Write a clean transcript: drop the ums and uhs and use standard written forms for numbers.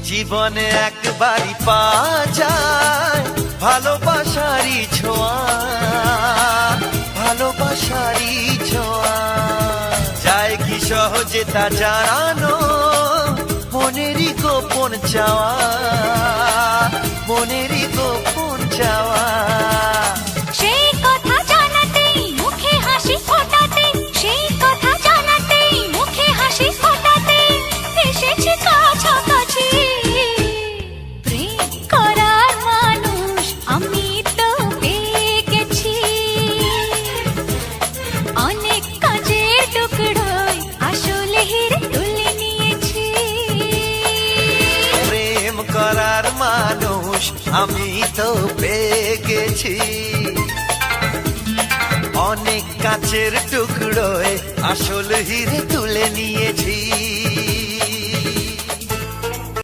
জীবনে একবারই পাওয়া যায় ভালোবাসারই ছোঁয়া, ভালোবাসারই ছোঁয়া। যায় কি সহজে তা জানানো, মনেরই গোপন চাওয়া, মনেরই গোপন চাওয়া। সেই কথা জানাতেই মুখে হাসি ফোটাতে, সেই কথা জানাতেই মুখে হাসি ফোটাতে এসেছি কাছাকাছি। প্রেম করার মানুষ আমি তো পেয়ে গেছি, অনেক কাজের টুকরোয় আসলে হিরে তুলে নিয়েছি। প্রেম করার মানুষ আমি তো পেয়ে গেছি, অনেক কাচের টুকরোয় আসল হিরে তুলে নিয়েছি।